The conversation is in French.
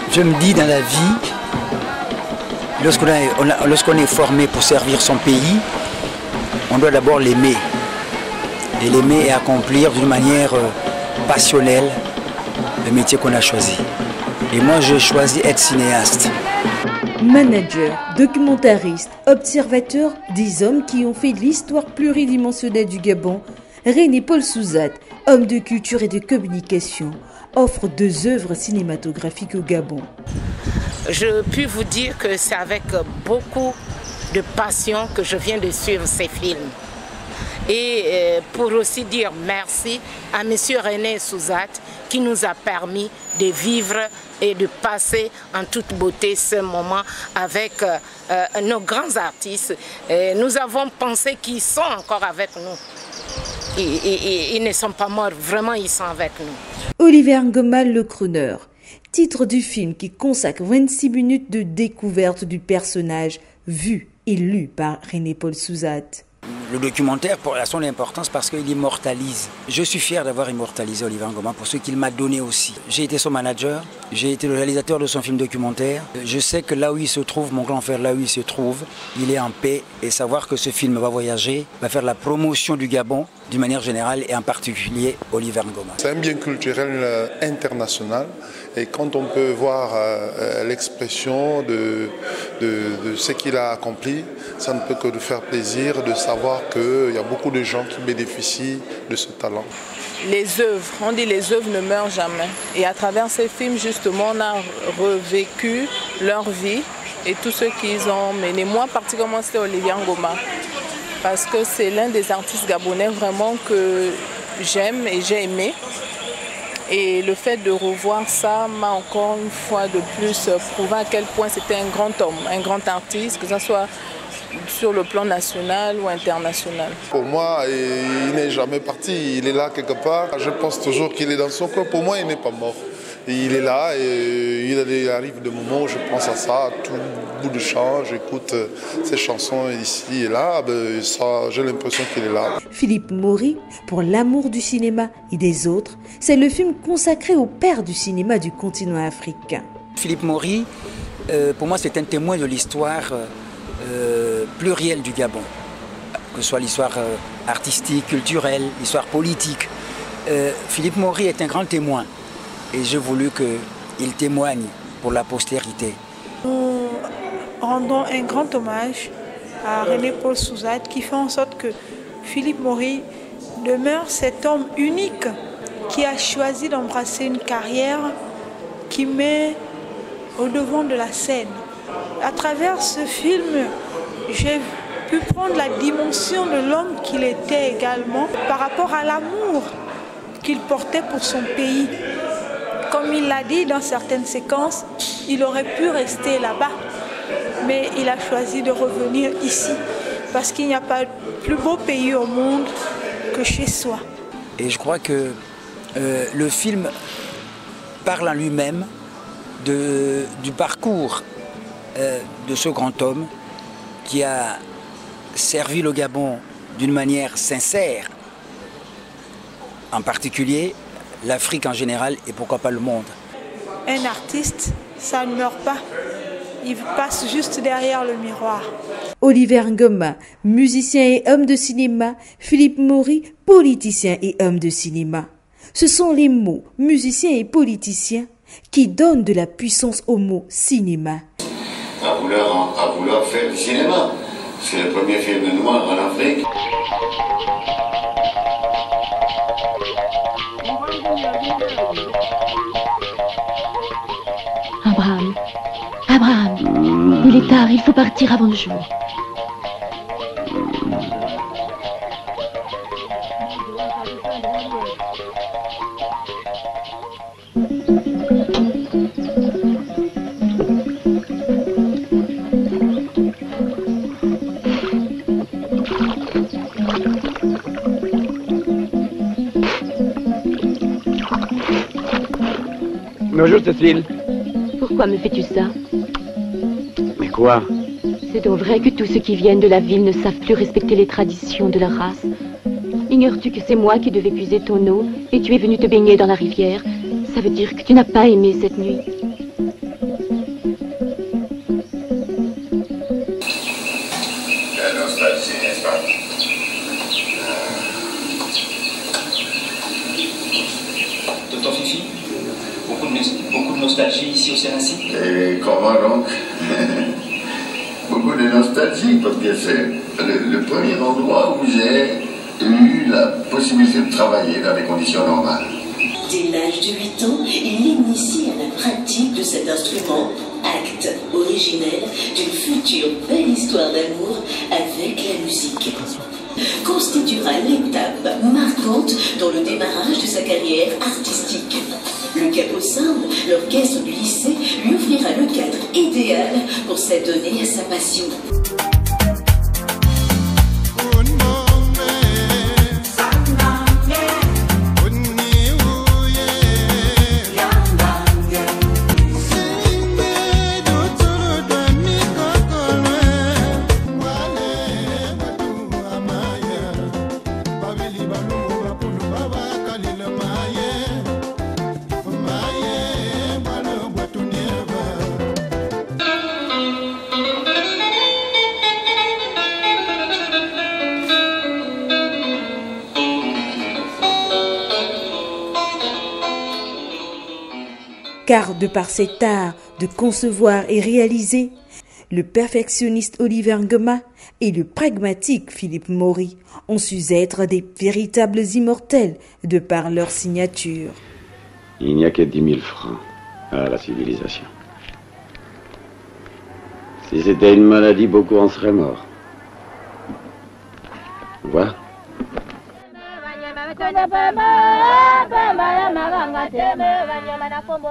Je me dis dans la vie, lorsqu'on est formé pour servir son pays, on doit d'abord l'aimer. Et l'aimer et accomplir d'une manière passionnelle le métier qu'on a choisi. Et moi, j'ai choisi être cinéaste. Manager, documentariste, observateur des hommes qui ont fait l'histoire pluridimensionnelle du Gabon, René-Paul Souzat, homme de culture et de communication, offre 2 œuvres cinématographiques au Gabon. Je puis vous dire que c'est avec beaucoup de passion que je viens de suivre ces films. Et pour aussi dire merci à M. René Souzat qui nous a permis de vivre et de passer en toute beauté ce moment avec nos grands artistes. Nous avons pensé qu'ils sont encore avec nous. Ils ne sont pas morts, vraiment ils sont avec nous. Oliver Ngoma, le crooner, titre du film qui consacre 26 minutes de découverte du personnage vu et lu par René-Paul Souzat. Le documentaire a son importance parce qu'il immortalise. Je suis fier d'avoir immortalisé Oliver Ngoma pour ce qu'il m'a donné aussi. J'ai été son manager, j'ai été le réalisateur de son film documentaire. Je sais que là où il se trouve, mon grand frère, là où il se trouve, il est en paix. Et savoir que ce film va voyager, va faire la promotion du Gabon d'une manière générale et en particulier Oliver Ngoma. C'est un bien culturel international et quand on peut voir l'expression de ce qu'il a accompli, ça ne peut que nous faire plaisir de savoir qu'il y a beaucoup de gens qui bénéficient de ce talent. Les œuvres, on dit les œuvres ne meurent jamais. Et à travers ces films, justement, on a revécu leur vie et tout ce qu'ils ont mené. Moi, particulièrement, c'était Oliver Ngoma. Parce que c'est l'un des artistes gabonais vraiment que j'aime et j'ai aimé. Et le fait de revoir ça m'a encore une fois de plus prouvé à quel point c'était un grand homme, un grand artiste, que ce soit sur le plan national ou international. Pour moi, il n'est jamais parti, il est là quelque part. Je pense toujours qu'il est dans son corps. Pour moi, il n'est pas mort. Il est là et il arrive des moments où je pense à ça, à tout bout de champ, j'écoute ses chansons ici et là, j'ai l'impression qu'il est là. Philippe Maury, pour l'amour du cinéma et des autres, c'est le film consacré au père du cinéma du continent africain. Philippe Maury, pour moi, c'est un témoin de l'histoire plurielle du Gabon, que ce soit l'histoire artistique, culturelle, l'histoire politique. Philippe Maury est un grand témoin. Et j'ai voulu qu'il témoigne pour la postérité. Nous rendons un grand hommage à René-Paul Souzat qui fait en sorte que Philippe Maury demeure cet homme unique qui a choisi d'embrasser une carrière qui met au devant de la scène. À travers ce film, j'ai pu prendre la dimension de l'homme qu'il était également par rapport à l'amour qu'il portait pour son pays. Comme il l'a dit dans certaines séquences, il aurait pu rester là-bas, mais il a choisi de revenir ici, parce qu'il n'y a pas plus beau pays au monde que chez soi. Et je crois que le film parle en lui-même du parcours de ce grand homme qui a servi le Gabon d'une manière sincère, en particulier l'Afrique en général et pourquoi pas le monde. Un artiste, ça ne meurt pas. Il passe juste derrière le miroir. Oliver Ngoma, musicien et homme de cinéma. Philippe Maury, politicien et homme de cinéma. Ce sont les mots musicien et politicien qui donnent de la puissance au mot cinéma. À vouloir faire du cinéma. C'est le premier film noir en Afrique. Abraham, il est tard, il faut partir avant le jour. Bonjour Cécile. Pourquoi me fais-tu ça? Mais quoi? C'est donc vrai que tous ceux qui viennent de la ville ne savent plus respecter les traditions de leur race. Ignores-tu que c'est moi qui devais puiser ton eau et tu es venu te baigner dans la rivière? Ça veut dire que tu n'as pas aimé cette nuit. La nostalgie, n'est-ce pas? Docteur Fifi, beaucoup de nostalgie ici au Sénassi. Et comment donc? Beaucoup de nostalgie, parce que c'est le premier endroit où j'ai eu la possibilité de travailler dans des conditions normales. Dès l'âge de 8 ans, il l'initie à la pratique de cet instrument, acte originel d'une future belle histoire d'amour avec la musique. Constituera l'étape marquante dans le démarrage de sa carrière artistique. Le Capot Sound, l'orchestre du lycée, lui offrira le cadre idéal pour s'adonner à sa passion. Car de par cet art de concevoir et réaliser, le perfectionniste Olivier Ngoma et le pragmatique Philippe Maury ont su être des véritables immortels de par leur signature. Il n'y a que 10 000 francs à la civilisation. Si c'était une maladie, beaucoup en seraient morts. Voilà. Oh,